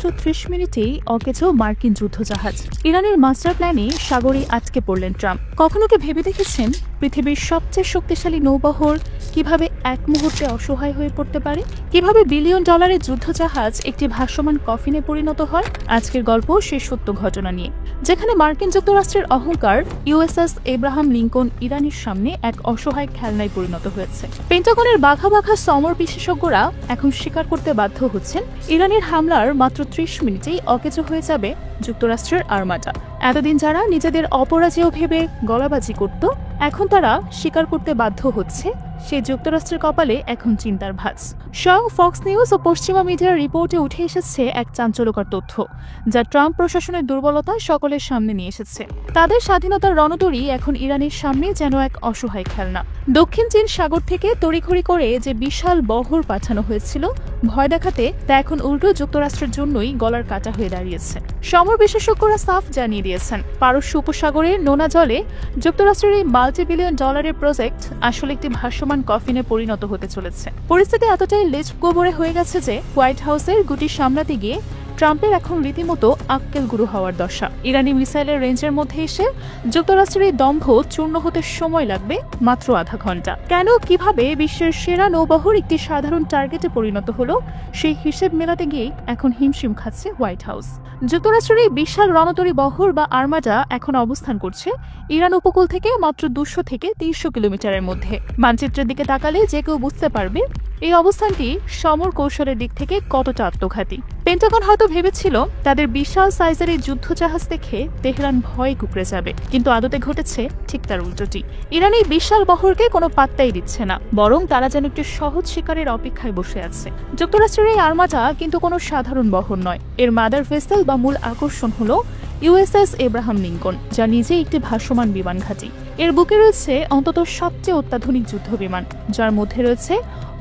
মাত্র ৩০ মিনিটেই অকেজো মার্কিন যুদ্ধজাহাজ। ইরানের মাস্টার প্ল্যানে সাগরে আটকে পড়লেন ট্রাম্প। কখনো কি ভেবে দেখেছেন পৃথিবীর সবচেয়ে শক্তিশালী নৌবহর কিভাবে এক মুহূর্তে অসহায় হয়ে পড়তে পারে? কিভাবে বিলিয়ন ডলারের যুদ্ধজাহাজ একটি ভাসমান কফিনে পরিণত হয়? আজকের গল্প সেই সত্য ঘটনা নিয়ে, যেখানে মার্কিন যুক্তরাষ্ট্রের অহংকার ইউএসএস এব্রাহাম লিঙ্কন ইরানের সামনে এক অসহায় খেলনায় পরিণত হয়েছে। পেন্টাগনের বাঘা বাঘা সমর বিশেষজ্ঞরা এখন স্বীকার করতে বাধ্য হচ্ছেন ইরানের হামলার মাত্র ৩০ মিনিটেই অকেজো হয়ে যাবে যুক্তরাষ্ট্রের আর্মাটা। এতদিন যারা নিজেদের অপরাজেয় ভেবে গলাবাজি করত, এখন তারা স্বীকার করতে বাধ্য হচ্ছে সেই যুক্তরাষ্ট্রের কপালে এখন চিন্তার ভাঁজ। স্বয়ং ফক্স নিউজ ও পশ্চিমা মিডিয়ার রিপোর্টে উঠে এসেছে এক চাঞ্চল্যকর তথ্য, যা ট্রাম্প প্রশাসনের দুর্বলতা সকলের সামনে নিয়ে এসেছে। তাদের স্বাধীনতার রণতরী এখন ইরানের সামনে যেন এক অসহায় খেলনা। দক্ষিণ চীন সাগর থেকে তড়িঘড়ি করে যে বিশাল বহর পাঠানো হয়েছিল ভয় দেখাতে, তা এখন উল্টো যুক্তরাষ্ট্রের জন্যই গলার কাটা হয়ে দাঁড়িয়েছে। সমর বিশেষজ্ঞরা সাফ জানিয়ে দিয়েছেন, পারস্য উপসাগরের নোনা জলে যুক্তরাষ্ট্রের এই মাল্টি-বিলিয়ন ডলারের প্রজেক্ট আসলে একটি ভাসমান কফিনে পরিণত হতে চলেছে। পরিস্থিতি এতটাই লেজ গোবরে হয়ে গেছে যে হোয়াইট হাউসের গুটি সামলাতে গিয়ে ট্রাম্পের এখন রীতিমতো আক্কেল গুরু হওয়ার দশা। ইরানি মিসাইলের রেঞ্জের মধ্যে এসে যুক্তরাষ্ট্রের এই দম্ভ চূর্ণ হতে সময় লাগবে মাত্র আধা ঘন্টা। কেন, কিভাবে বিশ্বের সেরা নৌবহর একটি সাধারণ টার্গেটে পরিণত হলো, সেই হিসেব মেলাতে গিয়েই এখন হিমশিম খাচ্ছে হোয়াইট হাউস। যুক্তরাষ্ট্রের এই বিশাল রণতরী বহর বা আর্মাডা এখন অবস্থান করছে ইরান উপকূল থেকে মাত্র ২০০ থেকে ৩০০ কিলোমিটারের মধ্যে। মানচিত্রের দিকে তাকালে যে কেউ বুঝতে পারবে এই অবস্থানটি সমর কৌশলের দিক থেকে কতটা আত্মঘাতী। পেন্টাগন হয়তো ভেবেছিল তাদের বিশাল সাইজের এই যুদ্ধজাহাজ দেখে তেহরান ভয়ে কুঁকড়ে যাবে, কিন্তু আদতে ঘটেছে ঠিক তার উল্টোটি। ইরান এই বিশাল বহরকে কোনো পাত্তাই দিচ্ছে না, বরং তারা যেন একটি সহজ শিকারের অপেক্ষায় বসে আছে। যুক্তরাষ্ট্রের এই আর্মাটা কিন্তু কোনো সাধারণ বহর নয়। এর মাদার ভেসেল বা মূল আকর্ষণ হলো ইউএসএস এব্রাহাম লিঙ্কন, যা নিজেই একটি ভাসমান বিমান ঘাঁটি। এর বুকে রয়েছে অন্তত সবচেয়ে অত্যাধুনিক যুদ্ধ বিমান, যার মধ্যে রয়েছে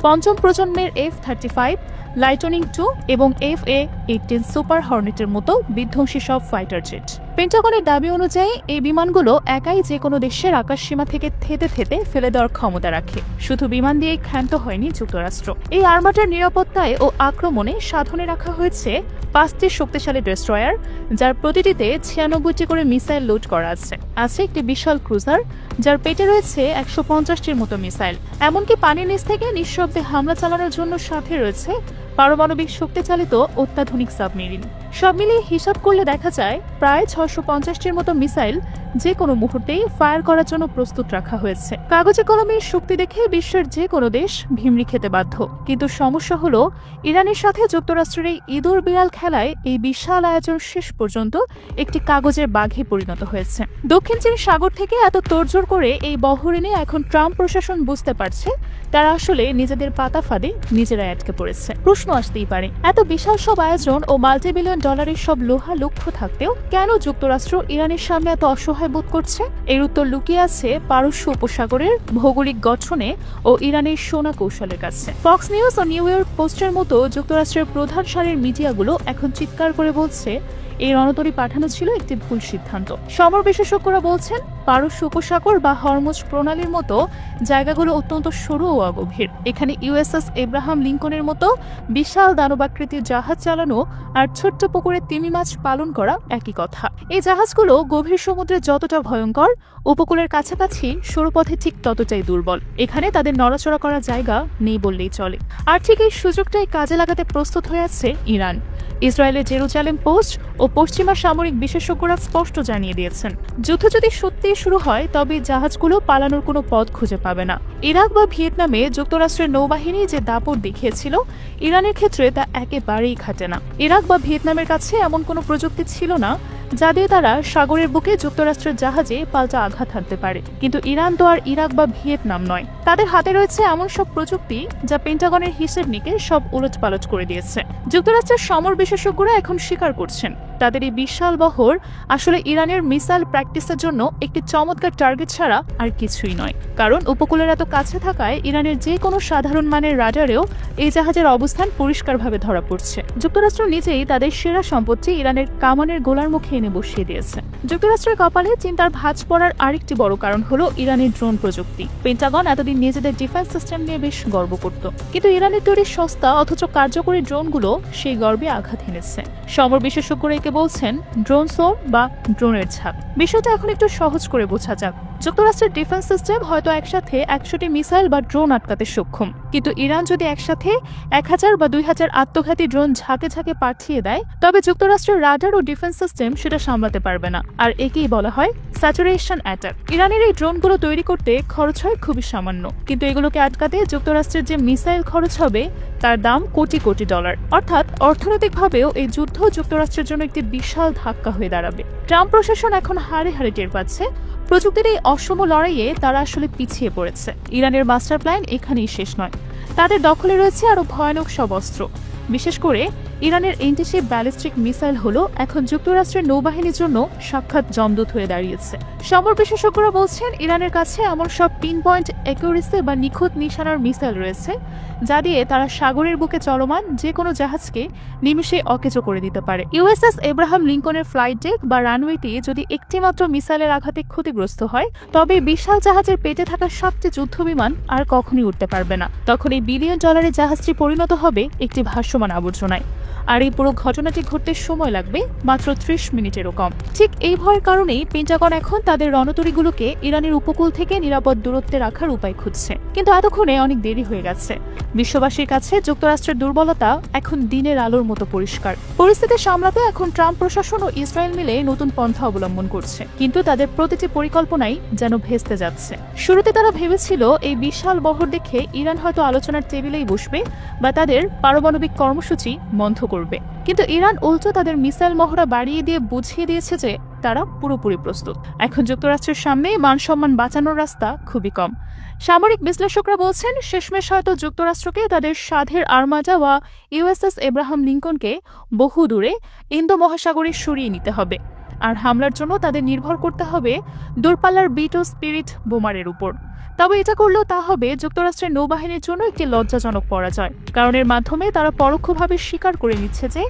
পঞ্চম প্রজন্মের F-35, লাইটনিং 2 এবং FA-18 সুপার হর্নেটের মতো বিধ্বংসী সব ফাইটার জেট। পেন্টাগনের দাবি অনুযায়ী এই বিমানগুলো একাই যে কোনো দেশের আকাশসীমা থেকে থেতে থেতে ফেলে দেওয়ার ক্ষমতা রাখে। শুধু বিমান দিয়েই ক্ষান্ত হয়নি যুক্তরাষ্ট্র। এই আর্মাটার নিরাপত্তায় ও আক্রমণে সাধনে রাখা হয়েছে 5টি শক্তিশালী ডেস্ট্রয়ার, যার প্রতিটিতে 96টি করে মিসাইল লোড করা আছে। আছে একটি বিশাল ক্রুজার, যার পেটে রয়েছে 150টির মতো মিসাইল। এমনকি পানির নিচ থেকে নিঃশব্দে হামলা চালানোর জন্য সাথে রয়েছে পারমাণবিক শক্তিচালিত অত্যাধুনিক সাবমেরিন। সব মিলিয়ে হিসাব করলে দেখা যায় প্রায় 650টির মতো মিসাইল যে কোনো মুহূর্তেই ফায়ার করার জন্য প্রস্তুত রাখা হয়েছে। কাগজে কলমের শক্তি দেখে বিশ্বের যে কোনো দেশ ভিমড়ি খেতে বাধ্য। কিন্তু সমস্যা হলো, ইরানের সাথে যুক্তরাষ্ট্রের এই ইঁদুর বিড়াল খেলায় এই বিশাল আয়োজন শেষ পর্যন্ত একটি কাগজের বাঘে পরিণত হয়েছে। দক্ষিণ চীন সাগর থেকে এত তোড়জোড় করে এই বহর এনে এখন ট্রাম্প প্রশাসন বুঝতে পারছে তারা আসলে নিজেদের পাতা ফাঁদে নিজেরাই আটকে পড়েছে। প্রশ্ন আসতেই পারে, এত বিশাল সব আয়োজন ও মাল্টি-বিলিয়ন ডলারের সব লোহা লক্ষ্য থাকতেও কেন যুক্তরাষ্ট্র ইরানের সামনে এত অসহায় বোধ করছে? এর উত্তর লুকিয়ে আছে পারস্য উপসাগরের ভৌগোলিক গঠনে ও ইরানের সোনা কৌশলের কাছে। ফক্স নিউজ ও নিউ ইয়র্ক পোস্টের মতো যুক্তরাষ্ট্রের প্রধান সারির মিডিয়াগুলো এখন চিৎকার করে বলছে এই রণতরী পাঠানো ছিল একটি ভুল সিদ্ধান্ত। সমর বিশেষজ্ঞরা বলছেন পারস্য উপসাগর বা হরমুজ প্রণালীর মতো জায়গাগুলো অত্যন্ত সরু ও অগভীর। এখানে ইউএসএস এব্রাহাম লিঙ্কনের মতো বিশাল দানবাকৃতির জাহাজ চালানো আর ছোট্ট পুকুরে তিমি মাছ পালন করা একই কথা। এই জাহাজগুলো গভীর সমুদ্রে যতটা ভয়ঙ্কর, উপকূলের কাছাকাছি সরু পথে ঠিক ততটাই দুর্বল। এখানে তাদের নড়াচড়া করার জায়গা নেই বললেই চলে। আর ঠিক এই সুযোগটাই কাজে লাগাতে প্রস্তুত হয়ে আছে ইরান। ইসরায়েলের জেরুজালেম পোস্ট ও পশ্চিমা সামরিক বিশেষজ্ঞরা স্পষ্ট জানিয়ে দিয়েছেন, যুদ্ধ যদি সত্যিই শুরু হয় তবে জাহাজগুলো পালানোর কোনো পথ খুঁজে পাবে না। ইরাক বা ভিয়েতনামে যুক্তরাষ্ট্রের নৌবাহিনী যে দাপট দেখিয়েছিল, ইরানের ক্ষেত্রে তা একেবারেই খাটে না। ইরাক বা ভিয়েতনামের কাছে এমন কোনো প্রযুক্তি ছিল না যা দিয়ে তারা সাগরের বুকে যুক্তরাষ্ট্রের জাহাজে পাল্টা আঘাত হানতে পারে। কিন্তু ইরান তো আর ইরাক বা ভিয়েতনাম নয়। তাদের হাতে রয়েছে এমন সব প্রযুক্তি যা পেন্টাগনের হিসেব নিকে সব উলটপালট করে দিয়েছে। যুক্তরাষ্ট্রের সমর বিশেষজ্ঞরা এখন স্বীকার করছেন তাদের এই বিশাল বহর আসলে ইরানের মিসাইল প্র্যাকটিসের জন্য একটি চমৎকার টার্গেট ছাড়া আর কিছুই নয়। কারণ উপকূলের এত কাছে থাকায় ইরানের যে কোনো সাধারণ মানের রাডারেও এই জাহাজের অবস্থান পরিষ্কারভাবে ধরা পড়ছে। যুক্তরাষ্ট্র নিজেই তাদের সেরা সম্পত্তি ইরানের কামানের গোলার মুখে এনে বসিয়ে দিয়েছে। যুক্তরাষ্ট্রের কপালে চিন্তার ভাঁজ পড়ার আরেকটি বড় কারণ হলো ইরানের ড্রোন প্রযুক্তি। পেন্টাগন এতদিন নিজেদের ডিফেন্স সিস্টেম নিয়ে বেশ গর্ব করত, কিন্তু ইরানের তৈরি সস্তা অথচ কার্যকরী ড্রোনগুলো সেই গর্বে আঘাত বেঁধে নিচ্ছে। সমর বিশেষজ্ঞরা একে বলছেন ড্রোন সোর বা ড্রোনের ছাপ। বিষয়টা এখন একটু সহজ করে বোঝা যাক। যুক্তরাষ্ট্রের ডিফেন্স সিস্টেম হয়তো একসাথে 100টি মিসাইল বা ড্রোন আটকাতে সক্ষম, কিন্তু ইরান যদি একসাথে 1000 বা 2000 আত্মঘাতী ড্রোন ঝাঁকে ঝাঁকে পাঠিয়ে দেয়, তবে যুক্তরাষ্ট্রের রাডার ও ডিফেন্স সিস্টেম সেটা সামলাতে পারবে না। আর একেই বলা হয় স্যাচুরেশন অ্যাটাক। ইরানের এই ড্রোনগুলো তৈরি করতে খরচ হয় খুবই সামান্য, কিন্তু এগুলোকে আটকাতে যুক্তরাষ্ট্রের যে মিসাইল খরচ হবে তার দাম কোটি কোটি ডলার। অর্থাৎ অর্থনৈতিকভাবেও এই যুদ্ধ যুক্তরাষ্ট্রের জন্য একটি বিশাল ধাক্কা হয়ে দাঁড়াবে। ট্রাম্প প্রশাসন এখন হাড়ে হাড়ে টের পাচ্ছে প্রযুক্তির এই অসম লড়াইয়ে তারা আসলে পিছিয়ে পড়েছে। ইরানের মাস্টার প্ল্যান এখানেই শেষ নয়, তাদের দখলে রয়েছে আরো ভয়ানক সব অস্ত্র। বিশেষ করে ইরানের এন্টিশিপ ব্যালিস্টিক মিসাইল হলো এখন যুক্তরাষ্ট্রের নৌবাহিনীর জন্য সাক্ষাৎ জমদূত হয়ে দাঁড়িয়েছে। সমর বিশেষজ্ঞরা বলছেন ইরানের কাছে এমন সব পিন পয়েন্ট অ্যাকুরেসি বা নিখুঁত নিশানার মিসাইল রয়েছে যা দিয়ে তারা সাগরের বুকে চলমান যে কোনো জাহাজকে নিমিষে অকেজো করে দিতে পারে। ইউএসএস এব্রাহাম লিঙ্কনের ফ্লাইট ডেক বা রানওয়েটি যদি একটিমাত্র মিসাইলের আঘাতে ক্ষতিগ্রস্ত হয়, তবে বিশাল জাহাজের পেটে থাকা সবচেয়ে যুদ্ধ বিমান আর কখনই উঠতে পারবে না। তখন এই বিলিয়ন ডলারের জাহাজটি পরিণত হবে একটি ভাসমান আবর্জনায়। আর এই পুরো ঘটনাটি ঘটতে সময় লাগবে মাত্র 30 মিনিটেরও কম। ঠিক এই ভয়ের কারণেই পেন্টাগন এখন তাদের রণতরীগুলোকে ইরানের উপকূল থেকে নিরাপদ দূরত্বে রাখার উপায় খুঁজছে। কিন্তু এতক্ষণে অনেক দেরি হয়ে গেছে। বিশ্ববাসীর কাছে যুক্তরাষ্ট্রের দুর্বলতা এখন দিনের আলোর মতো পরিষ্কার। পরিস্থিতি সামলাতে এখন ট্রাম্প প্রশাসন ও ইসরায়েল মিলে নতুন পন্থা অবলম্বন করছে, কিন্তু তাদের প্রতিটি পরিকল্পনাই যেন ভেস্তে যাচ্ছে। শুরুতে তারা ভেবেছিল এই বিশাল বহর দেখে ইরান হয়তো আলোচনার টেবিলেই বসবে বা তাদের পারমাণবিক কর্মসূচি বন্ধ করবে, কিন্তু ইরান উল্টো তাদের মিসাইল মহড়া বাড়িয়ে দিয়ে বুঝিয়ে দিয়েছে যে তারা পুরোপুরি প্রস্তুত। এখন যুক্তরাষ্ট্রের সামনে মান সম্মান বাঁচানোর রাস্তা খুবই কম। সামরিক বিশ্লেষকরা বলছেন শেষমেশ হয়তো যুক্তরাষ্ট্রকে তাদের সাধের আর্মাডা বা ইউএসএস এব্রাহাম লিঙ্কনকে বহু দূরে ইন্দো মহাসাগরে সরিয়ে নিতে হবে। আর হামলার জন্য তাদের নির্ভর করতে হবে দূরপাল্লার B-2 স্পিরিট বোমারের উপর। তবে এটা করলেও তা হবে যুক্তরাষ্ট্রের নৌবাহিনীর জন্য একটি লজ্জাজনক পরাজয়, কারণ এর মাধ্যমে তারা পরোক্ষভাবে স্বীকার করে নিচ্ছে যে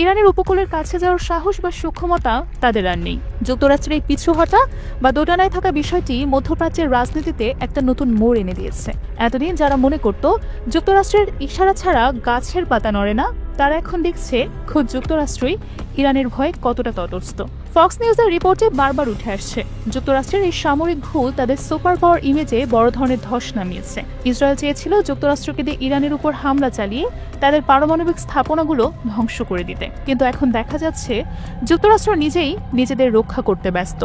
ইরানের উপকূলের কাছে যাওয়ার সাহস বা সক্ষমতা তাদের আর নেই। যুক্তরাষ্ট্রের এই পিছু হটা বা দোটানায় থাকা বিষয়টি মধ্যপ্রাচ্যের রাজনীতিতে একটা নতুন মোড় এনে দিয়েছে। এতদিন যারা মনে করত যুক্তরাষ্ট্রের ইশারা ছাড়া গাছের পাতা নড়ে না, তারা এখন দেখছে খোদ যুক্তরাষ্ট্রই ইরানের ভয়ে কতটা তটস্থ। ফক্স নিউজের রিপোর্টে বারবার উঠে আসছে যুক্তরাষ্ট্রের এই সামরিক ভুল তাদের সুপার পাওয়ার ইমেজে বড় ধরনের ধস নামিয়েছে। ইসরায়েল চেয়েছিল যুক্তরাষ্ট্রকে দিয়ে ইরানের উপর হামলা চালিয়ে তাদের পারমাণবিক স্থাপনাগুলো ধ্বংস করে দিতে, কিন্তু এখন দেখা যাচ্ছে যুক্তরাষ্ট্র নিজেই নিজেদের রক্ষা করতে ব্যস্ত।